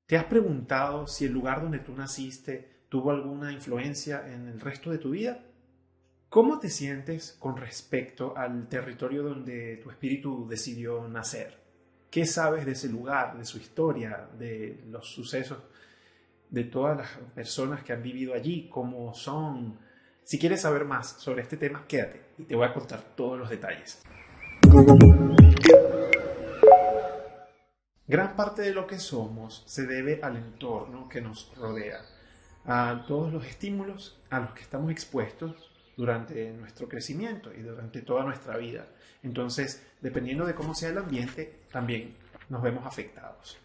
¿Te has preguntado si el lugar donde tú naciste tuvo alguna influencia en el resto de tu vida? ¿Cómo te sientes con respecto al territorio donde tu espíritu decidió nacer? ¿Qué sabes de ese lugar, de su historia, de los sucesos, de todas las personas que han vivido allí? ¿Cómo son? Si quieres saber más sobre este tema, quédate y te voy a contar todos los detalles. Gran parte de lo que somos se debe al entorno que nos rodea, a todos los estímulos a los que estamos expuestos durante nuestro crecimiento y durante toda nuestra vida. Entonces, dependiendo de cómo sea el ambiente, también nos vemos afectados.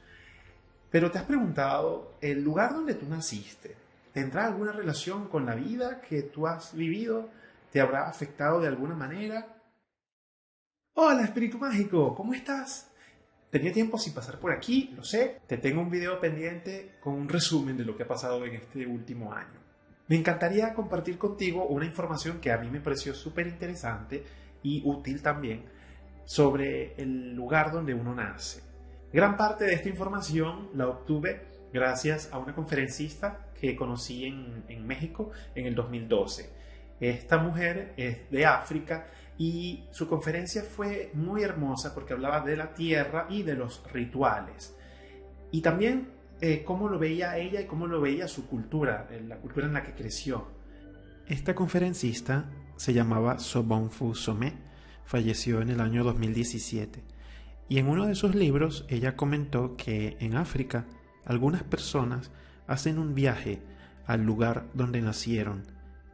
Pero ¿te has preguntado, el lugar donde tú naciste, tendrá alguna relación con la vida que tú has vivido? ¿Te habrá afectado de alguna manera? Hola, espíritu mágico, ¿cómo estás? Tenía tiempo sin pasar por aquí, lo sé. Te tengo un video pendiente con un resumen de lo que ha pasado en este último año. Me encantaría compartir contigo una información que a mí me pareció súper interesante y útil también sobre el lugar donde uno nace. Gran parte de esta información la obtuve gracias a una conferencista que conocí en México en el 2012. Esta mujer es de África y su conferencia fue muy hermosa porque hablaba de la tierra y de los rituales. Y también cómo lo veía ella y cómo lo veía su cultura, la cultura en la que creció. Esta conferencista se llamaba Sobonfu Somé, falleció en el año 2017. Y en uno de sus libros ella comentó que en África algunas personas hacen un viaje al lugar donde nacieron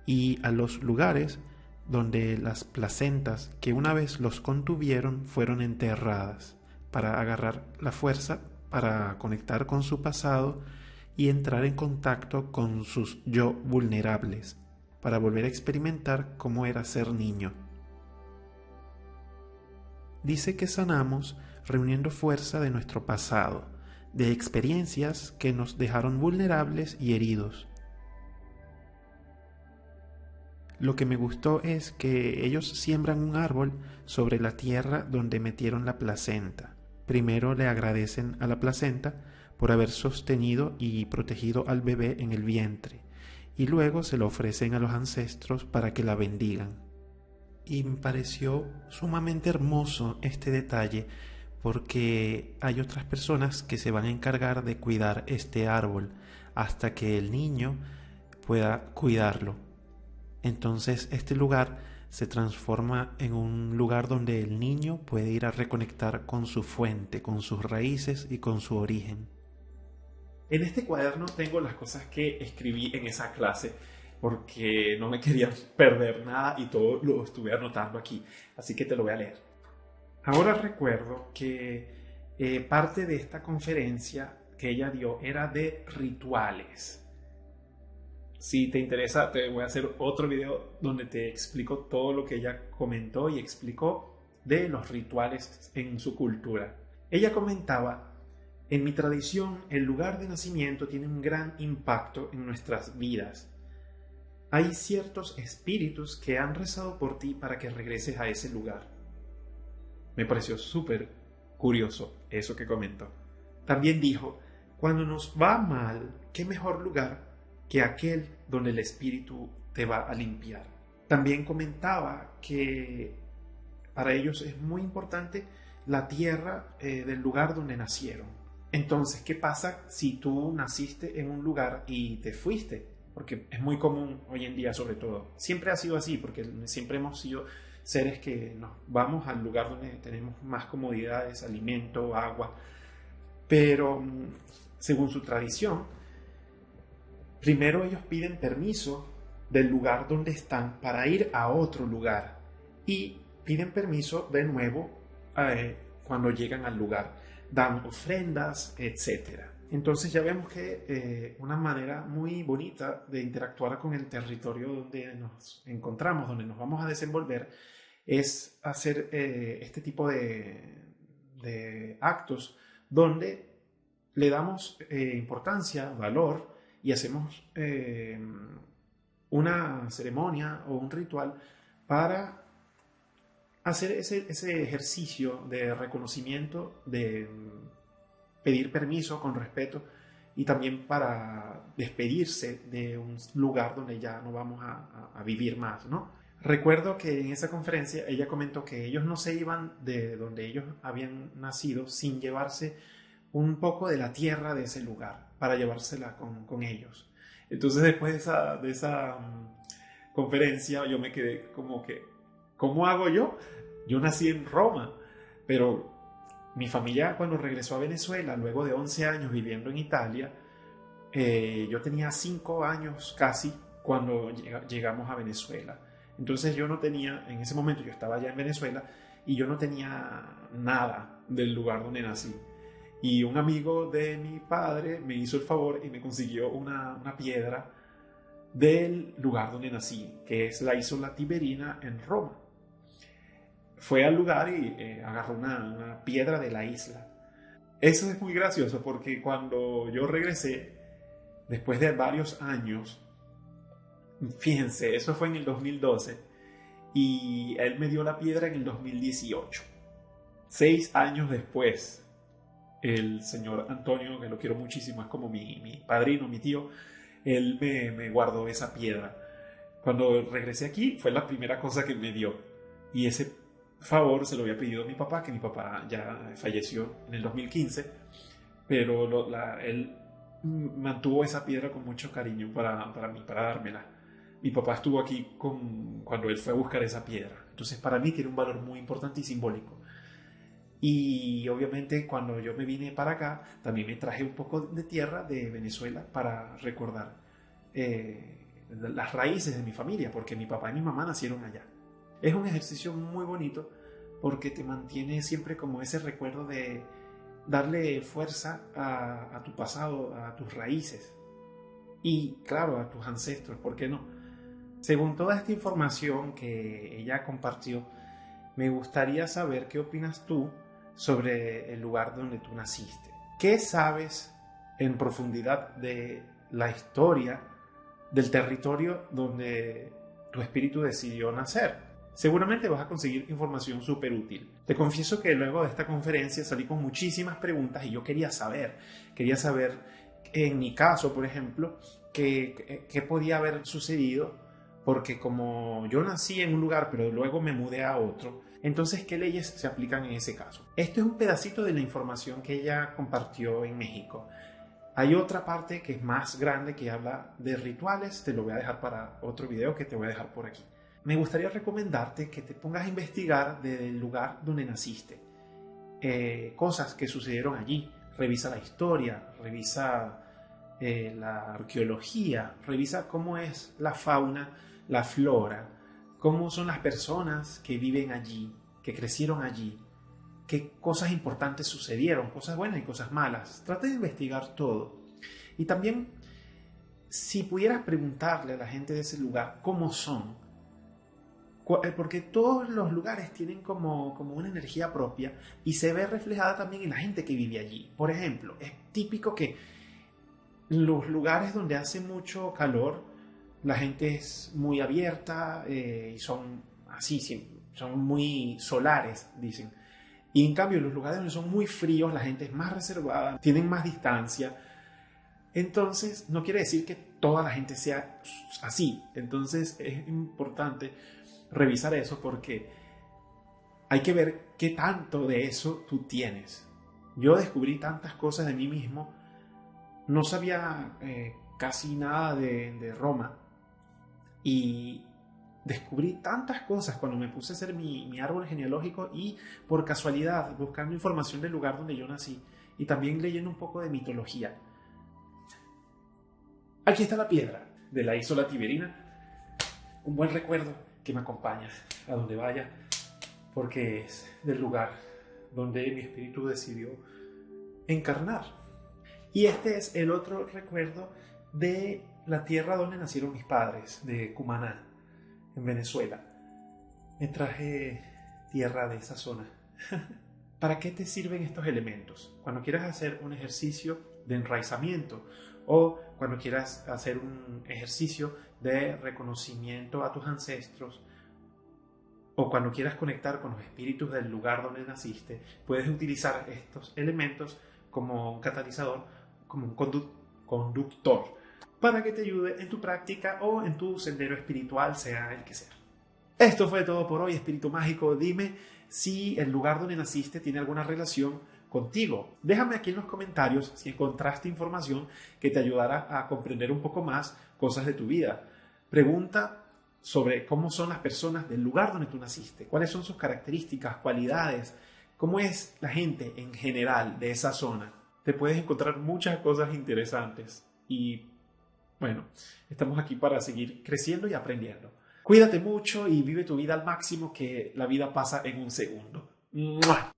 y a los lugares donde las placentas que una vez los contuvieron fueron enterradas para agarrar la fuerza, para conectar con su pasado y entrar en contacto con sus yo vulnerables, para volver a experimentar cómo era ser niño. Dice que sanamos reuniendo fuerza de nuestro pasado, de experiencias que nos dejaron vulnerables y heridos. Lo que me gustó es que ellos siembran un árbol sobre la tierra donde metieron la placenta. Primero le agradecen a la placenta por haber sostenido y protegido al bebé en el vientre, y luego se lo ofrecen a los ancestros para que la bendigan. Y me pareció sumamente hermoso este detalle porque hay otras personas que se van a encargar de cuidar este árbol hasta que el niño pueda cuidarlo. Entonces este lugar se transforma en un lugar donde el niño puede ir a reconectar con su fuente, con sus raíces y con su origen. En este cuaderno tengo las cosas que escribí en esa clase porque no me quería perder nada y todo lo estuve anotando aquí, así que te lo voy a leer. Ahora recuerdo que parte de esta conferencia que ella dio era de rituales. Si te interesa, te voy a hacer otro video donde te explico todo lo que ella comentó y explicó de los rituales en su cultura. Ella comentaba: en mi tradición, el lugar de nacimiento tiene un gran impacto en nuestras vidas. Hay ciertos espíritus que han rezado por ti para que regreses a ese lugar. Me pareció súper curioso eso que comentó. También dijo: cuando nos va mal, ¿qué mejor lugar que aquel donde el espíritu te va a limpiar? También comentaba que para ellos es muy importante la tierra del lugar donde nacieron. Entonces, ¿qué pasa si tú naciste en un lugar y te fuiste? Porque es muy común hoy en día, sobre todo. Siempre ha sido así, porque siempre hemos sido seres que nos vamos al lugar donde tenemos más comodidades, alimento, agua. Pero según su tradición, primero ellos piden permiso del lugar donde están para ir a otro lugar y piden permiso de nuevo cuando llegan al lugar, dan ofrendas, etc. Entonces ya vemos que una manera muy bonita de interactuar con el territorio donde nos encontramos, donde nos vamos a desenvolver, es hacer este tipo de actos donde le damos importancia, valor, y hacemos una ceremonia o un ritual para hacer ese ejercicio de reconocimiento, de pedir permiso con respeto y también para despedirse de un lugar donde ya no vamos a vivir más, ¿no? Recuerdo que en esa conferencia ella comentó que ellos no se iban de donde ellos habían nacido sin llevarse un poco de la tierra de ese lugar para llevársela con ellos. Entonces después de esa conferencia yo me quedé como que, ¿cómo hago yo? Yo nací en Roma, pero mi familia cuando regresó a Venezuela, luego de 11 años viviendo en Italia, yo tenía 5 años casi cuando llegamos a Venezuela. Entonces yo no tenía, en ese momento yo estaba ya en Venezuela y yo no tenía nada del lugar donde nací. Y un amigo de mi padre me hizo el favor y me consiguió una piedra del lugar donde nací, que es la Isola Tiberina en Roma. Fue al lugar y agarró una piedra de la isla. Eso es muy gracioso porque cuando yo regresé, después de varios años, fíjense, eso fue en el 2012 y él me dio la piedra en el 2018. 6 años después, el señor Antonio, que lo quiero muchísimo, es como mi padrino, mi tío, él me guardó esa piedra. Cuando regresé aquí fue la primera cosa que me dio y ese favor se lo había pedido a mi papá, que mi papá ya falleció en el 2015, pero él mantuvo esa piedra con mucho cariño para mí, para dármela. Mi papá estuvo aquí cuando él fue a buscar esa piedra. Entonces para mí tiene un valor muy importante y simbólico. Y obviamente cuando yo me vine para acá, también me traje un poco de tierra de Venezuela para recordar las raíces de mi familia, porque mi papá y mi mamá nacieron allá. Es un ejercicio muy bonito porque te mantiene siempre como ese recuerdo de darle fuerza a tu pasado, a tus raíces y claro, a tus ancestros, ¿por qué no? Según toda esta información que ella compartió, me gustaría saber qué opinas tú sobre el lugar donde tú naciste. ¿Qué sabes en profundidad de la historia del territorio donde tu espíritu decidió nacer? Seguramente vas a conseguir información súper útil. Te confieso que luego de esta conferencia salí con muchísimas preguntas y yo quería saber en mi caso, por ejemplo, qué podía haber sucedido, porque como yo nací en un lugar pero luego me mudé a otro, entonces ¿qué leyes se aplican en ese caso? Esto es un pedacito de la información que ella compartió en México. Hay otra parte que es más grande que habla de rituales, te lo voy a dejar para otro video que te voy a dejar por aquí. Me gustaría recomendarte que te pongas a investigar del lugar donde naciste, cosas que sucedieron allí. Revisa la historia, revisa la arqueología, revisa cómo es la fauna, la flora, cómo son las personas que viven allí, que crecieron allí, qué cosas importantes sucedieron, cosas buenas y cosas malas. Trata de investigar todo. Y también, si pudieras preguntarle a la gente de ese lugar cómo son, porque todos los lugares tienen como una energía propia y se ve reflejada también en la gente que vive allí. Por ejemplo, es típico que los lugares donde hace mucho calor, la gente es muy abierta y son así, son muy solares, dicen. Y en cambio, en los lugares donde son muy fríos, la gente es más reservada, tienen más distancia. Entonces, no quiere decir que toda la gente sea así. Entonces, es importante revisar eso porque hay que ver qué tanto de eso tú tienes. Yo descubrí tantas cosas de mí mismo. No sabía casi nada de Roma y descubrí tantas cosas cuando me puse a hacer mi árbol genealógico y por casualidad buscando información del lugar donde yo nací y también leyendo un poco de mitología. Aquí está la piedra de la Isola Tiberina, un buen recuerdo que me acompaña a donde vaya porque es del lugar donde mi espíritu decidió encarnar. Y este es el otro recuerdo de la tierra donde nacieron mis padres, de Cumaná, en Venezuela. Me traje tierra de esa zona. ¿Para qué te sirven estos elementos? Cuando quieras hacer un ejercicio de enraizamiento o cuando quieras hacer un ejercicio de reconocimiento a tus ancestros o cuando quieras conectar con los espíritus del lugar donde naciste, puedes utilizar estos elementos como un catalizador, como un conductor, para que te ayude en tu práctica o en tu sendero espiritual, sea el que sea. Esto fue todo por hoy, Espíritu Mágico. Dime si el lugar donde naciste tiene alguna relación contigo. Déjame aquí en los comentarios si encontraste información que te ayudara a comprender un poco más cosas de tu vida. Pregunta sobre cómo son las personas del lugar donde tú naciste, cuáles son sus características, cualidades, cómo es la gente en general de esa zona. Te puedes encontrar muchas cosas interesantes y bueno, estamos aquí para seguir creciendo y aprendiendo. Cuídate mucho y vive tu vida al máximo, que la vida pasa en un segundo. ¡Mua!